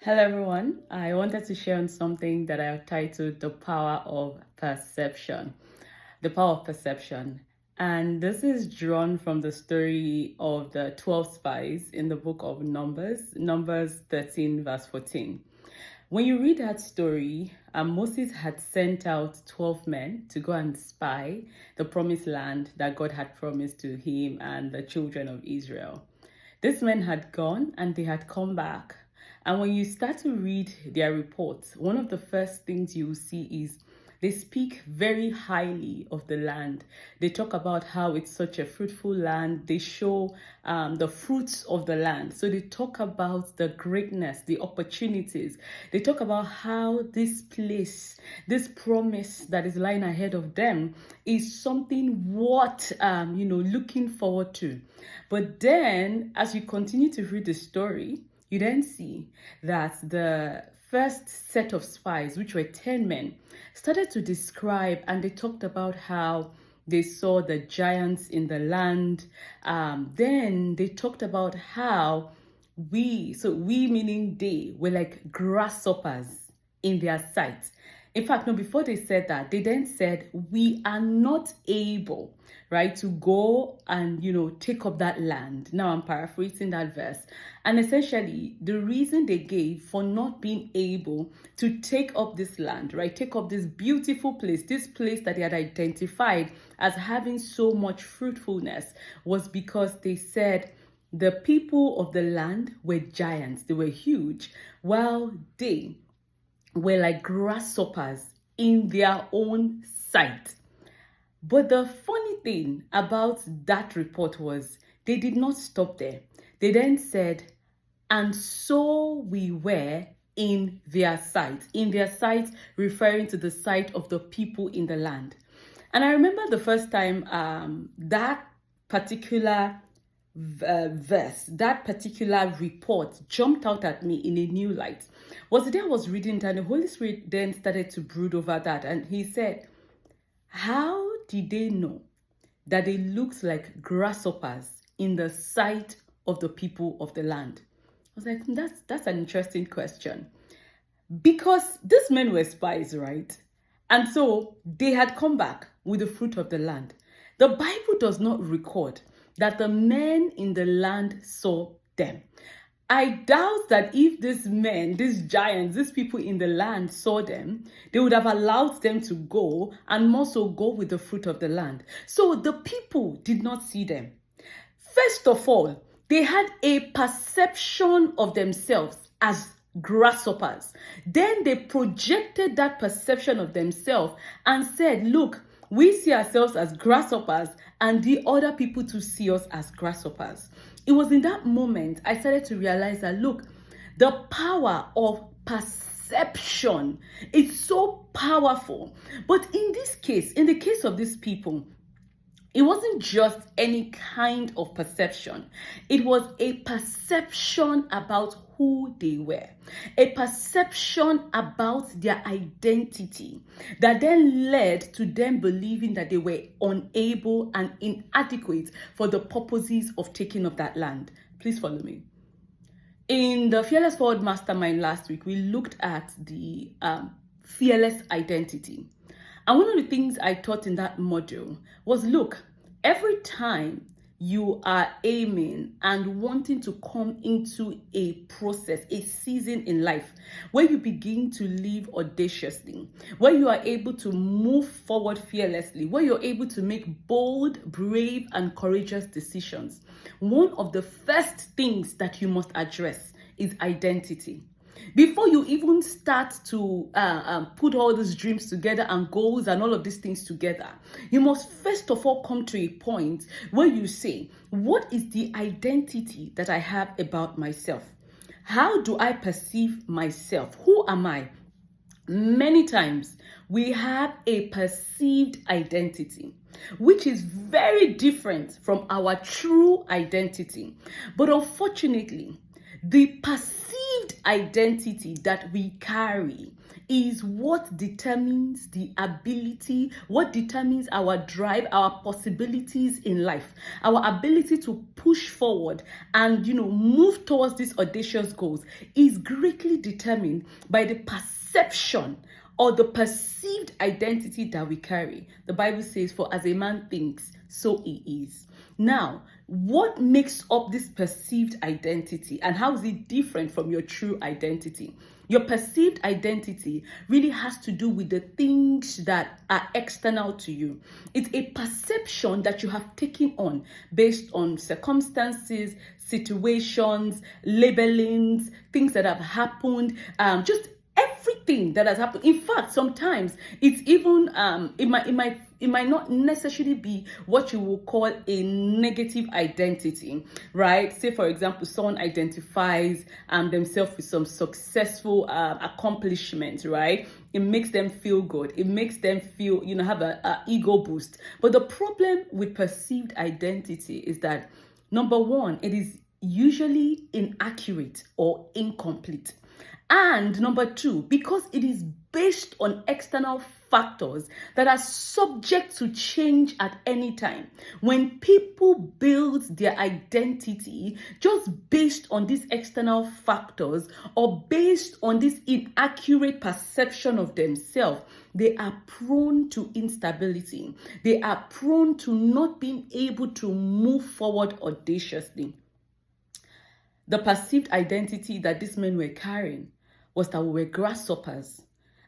Hello, everyone. I wanted to share on something that I have titled The Power of Perception. The Power of Perception. And this is drawn from the story of the 12 spies in the book of Numbers 13, verse 14. When you read that story, Moses had sent out 12 men to go and spy the promised land that God had promised to him and the children of Israel. These men had gone and they had come back. And when you start to read their reports, one of the first things you will see is they speak very highly of the land. They talk about how it's such a fruitful land. They show the fruits of the land. So they talk about the greatness, the opportunities. They talk about how this place, this promise that is lying ahead of them is something worth, looking forward to. But then as you continue to read the story, you then see that the first set of spies, which were 10 men, started to describe, and they talked about how they saw the giants in the land. Then they talked about how we meaning they, were like grasshoppers in their sight. In fact, no, before they said that, they then said, we are not able, right, to go and, take up that land. Now I'm paraphrasing that verse. And essentially, the reason they gave for not being able to take up this land, right, take up this beautiful place, this place that they had identified as having so much fruitfulness, was because they said the people of the land were giants. They were huge, while they were like grasshoppers in their own sight. But the funny thing about that report was they did not stop there. They then said, and so we were in their sight. In their sight, referring to the sight of the people in the land. And I remember the first time that particular verse, that particular report jumped out at me in a new light. Was the day I was reading it, and the Holy Spirit then started to brood over that. And he said, how did they know that they looked like grasshoppers in the sight of the people of the land? I was like, that's an interesting question. Because these men were spies, right? And so they had come back with the fruit of the land. The Bible does not record that the men in the land saw them. I doubt that if these men, these giants, these people in the land saw them, they would have allowed them to go and more so go with the fruit of the land. So the people did not see them. First of all, they had a perception of themselves as grasshoppers. Then they projected that perception of themselves and said, look, we see ourselves as grasshoppers and the other people to see us as grasshoppers. It was in that moment I started to realize that, look, the power of perception is so powerful. But in this case, in the case of these people, it wasn't just any kind of perception. It was a perception about who they were, a perception about their identity that then led to them believing that they were unable and inadequate for the purposes of taking up that land. Please follow me. In the Fearless Forward Mastermind last week, we looked at the fearless identity. And one of the things I taught in that module was, look, every time you are aiming and wanting to come into a process, a season in life where you begin to live audaciously, where you are able to move forward fearlessly, where you're able to make bold, brave, and courageous decisions, one of the first things that you must address is identity. Before you even start to put all these dreams together and goals and all of these things together, you must first of all come to a point where you say, what is the identity that I have about myself? How do I perceive myself? Who am I? Many times we have a perceived identity, which is very different from our true identity. But unfortunately, the perceived identity that we carry is what determines the ability, what determines our drive, our possibilities in life, our ability to push forward and, move towards these audacious goals is greatly determined by the perception or the perceived identity that we carry. The Bible says, for as a man thinks, so he is. Now, what makes up this perceived identity and how is it different from your true identity? Your perceived identity really has to do with the things that are external to you. It's a perception that you have taken on based on circumstances, situations, labelings, things that have happened, just everything that has happened. In fact, sometimes it's even it might not necessarily be what you will call a negative identity, right? Say, for example, someone identifies themselves with some successful accomplishment, right? It makes them feel good. It makes them feel, have a ego boost. But the problem with perceived identity is that, number one, it is usually inaccurate or incomplete. And number two, because it is based on external factors that are subject to change at any time. When people build their identity just based on these external factors or based on this inaccurate perception of themselves, they are prone to instability. They are prone to not being able to move forward audaciously. The perceived identity that these men were carrying was that we were grasshoppers.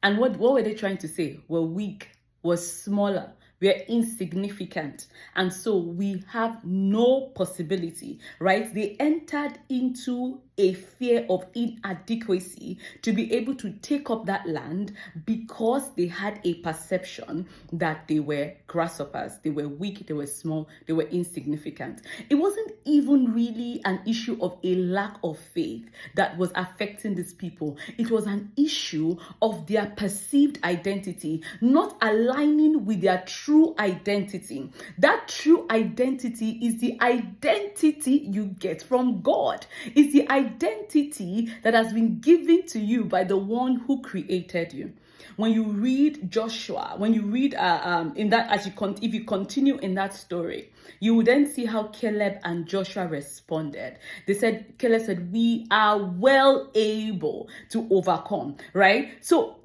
And what were they trying to say? We're weak, we're smaller, we're insignificant. And so we have no possibility, right? They entered into a fear of inadequacy to be able to take up that land because they had a perception that they were grasshoppers, they were weak, they were small, they were insignificant. It wasn't even really an issue of a lack of faith that was affecting these people. It was an issue of their perceived identity not aligning with their true identity. That true identity is the identity you get from God. It's the identity that has been given to you by the one who created you. When you read Joshua, when you read in that, if you continue in that story, you will then see how Caleb and Joshua responded. Caleb said, we are well able to overcome, right? So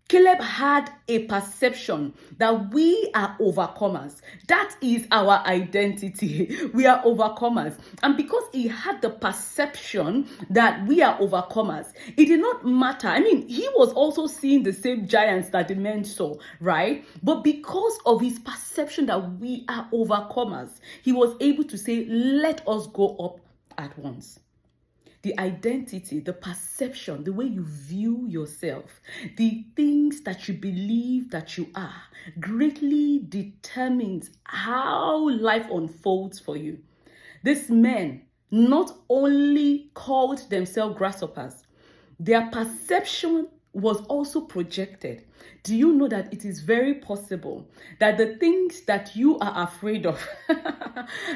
Caleb had a perception that we are overcomers. That is our identity. We are overcomers. And because he had the perception that we are overcomers, it did not matter. I mean, he was also seeing the same giants that the men saw, right? But because of his perception that we are overcomers, he was able to say, let us go up at once. The identity, the perception, the way you view yourself, the things that you believe that you are, greatly determines how life unfolds for you. These men not only called themselves grasshoppers, their perception was also projected. Do you know that it is very possible that the things that you are afraid of,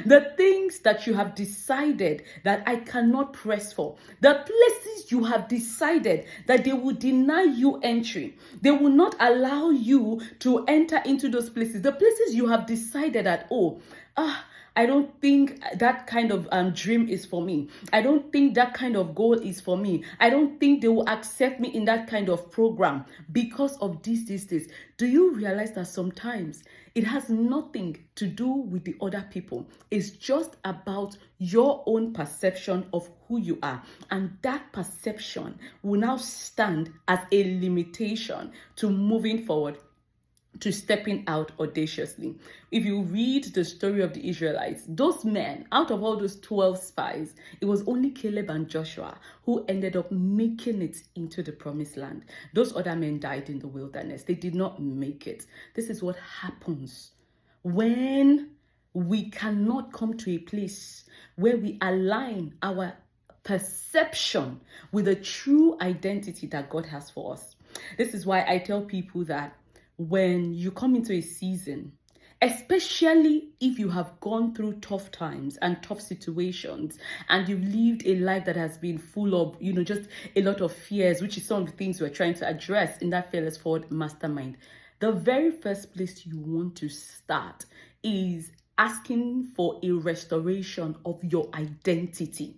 the things that you have decided that I cannot press for, the places you have decided that they will deny you entry, they will not allow you to enter into those places, the places you have decided that, I don't think that kind of dream is for me. I don't think that kind of goal is for me. I don't think they will accept me in that kind of program because of this. Do you realize that sometimes it has nothing to do with the other people? It's just about your own perception of who you are. And that perception will now stand as a limitation to moving forward, to stepping out audaciously. If you read the story of the Israelites, those men, out of all those 12 spies, it was only Caleb and Joshua who ended up making it into the promised land. Those other men died in the wilderness. They did not make it. This is what happens when we cannot come to a place where we align our perception with the true identity that God has for us. This is why I tell people that when you come into a season especially if you have gone through tough times and tough situations, and you've lived a life that has been full of, just a lot of fears, which is some of the things we're trying to address in that Fearless Forward Mastermind. The very first place you want to start is asking for a restoration of your identity.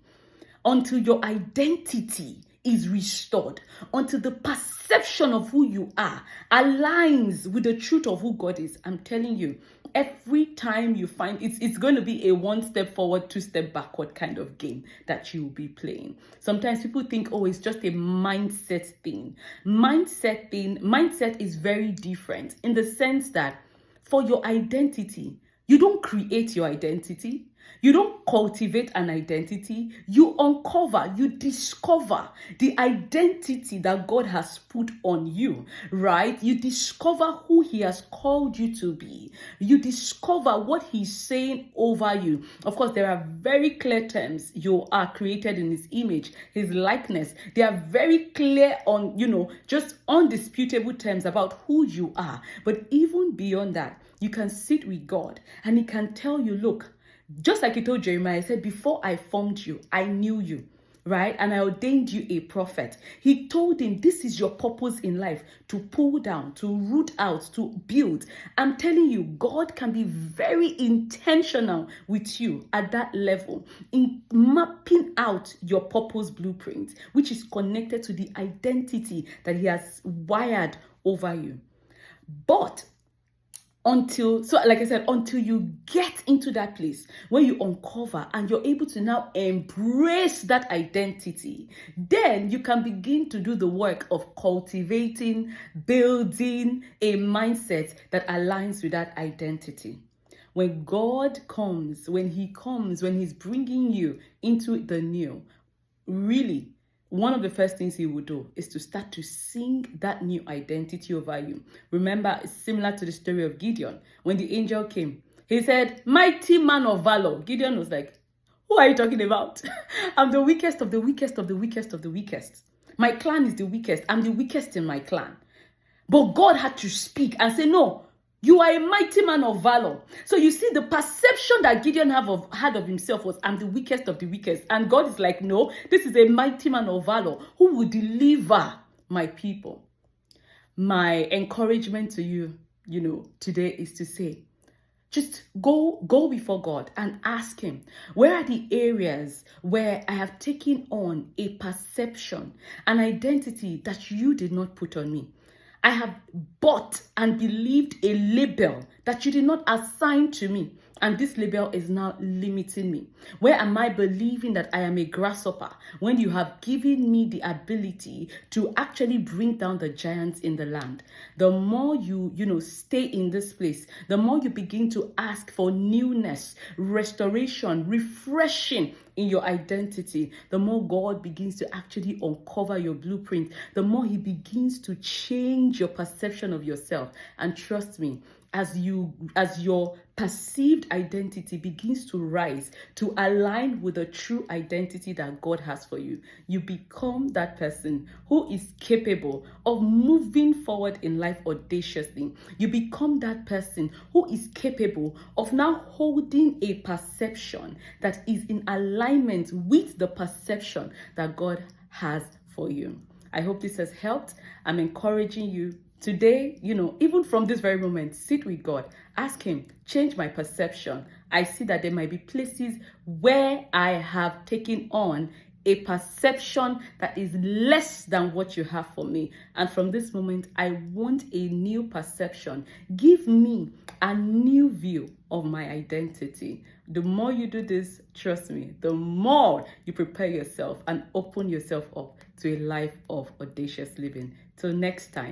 Until your identity is restored, until the perception of who you are aligns with the truth of who God is, I'm telling you, every time you find it's going to be a 1 step forward, 2 step backward kind of game that you will be playing. Sometimes people think, oh, it's just a mindset thing. Mindset is very different in the sense that for your identity, you don't create your identity. You don't cultivate an identity. You uncover, you discover the identity that God has put on you, right? You discover who He has called you to be. You discover what He's saying over you. Of course, there are very clear terms. You are created in His image, His likeness. They are very clear on, just undisputable terms about who you are. But even beyond that, you can sit with God and He can tell you, look, just like He told Jeremiah, He said, before I formed you, I knew you, right? And I ordained you a prophet. He told him, this is your purpose in life, to pull down, to root out, to build. I'm telling you, God can be very intentional with you at that level in mapping out your purpose blueprint, which is connected to the identity that He has wired over you. But until you get into that place where you uncover and you're able to now embrace that identity, then you can begin to do the work of cultivating, building a mindset that aligns with that identity. When God comes, when He's bringing you into the new, really, one of the first things He will do is to start to sing that new identity over you. Remember, it's similar to the story of Gideon. When the angel came, he said, mighty man of valor. Gideon was like, who are you talking about? I'm the weakest of the weakest of the weakest of the weakest. My clan is the weakest. I'm the weakest in my clan. But God had to speak and say, no, you are a mighty man of valor. So you see, the perception that Gideon had of himself was, I'm the weakest of the weakest. And God is like, no, this is a mighty man of valor who will deliver my people. My encouragement to you, today is to say, just go before God and ask Him, where are the areas where I have taken on a perception, an identity that you did not put on me? I have bought and believed a label that you did not assign to me. And this label is now limiting me. Where am I believing that I am a grasshopper when you have given me the ability to actually bring down the giants in the land? The more you stay in this place, the more you begin to ask for newness, restoration, refreshing in your identity, the more God begins to actually uncover your blueprint, the more He begins to change your perception of yourself. And trust me, as your perceived identity begins to rise to align with the true identity that God has for you, you become that person who is capable of moving forward in life audaciously. You become that person who is capable of now holding a perception that is in alignment with the perception that God has for you. I hope this has helped. I'm encouraging you today, even from this very moment, sit with God. Ask Him, change my perception. I see that there might be places where I have taken on a perception that is less than what you have for me. And from this moment, I want a new perception. Give me a new view of my identity. The more you do this, trust me, the more you prepare yourself and open yourself up to a life of audacious living. Till next time.